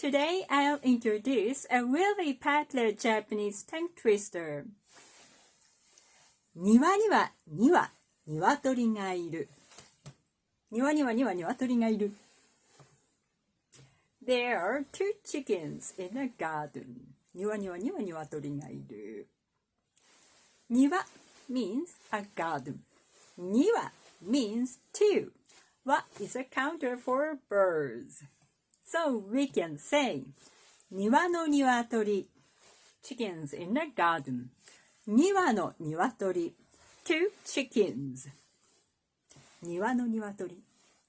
Today I'll introduce a really popular Japanese tongue twister. 庭には鶏がいる。庭には鶏がいる。There are two chickens in a garden. 庭には鶏がいる。庭 means a garden. 庭 means two. Wa is a counter for birds. So we can say 庭の鶏 chickens in a garden. 庭の鶏 two chickens. 庭の鶏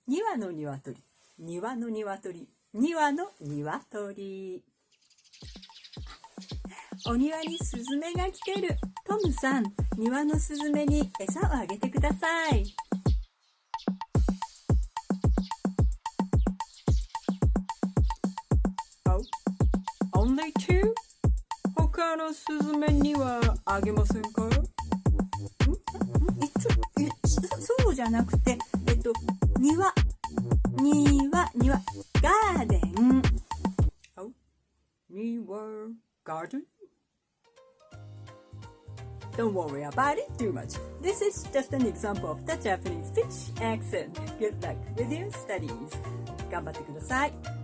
庭の鶏庭の鶏庭の鶏。お庭にスズメが来てる。トムさん、庭のスズメに餌をあげてください。Only two? 他のスズメにはあげませんか？そうじゃなくて、庭、ガーデン。Oh, Niwa garden? Don't worry about it too much. This is just an example of the Japanese fish accent. Good luck with your studies. 頑張ってください。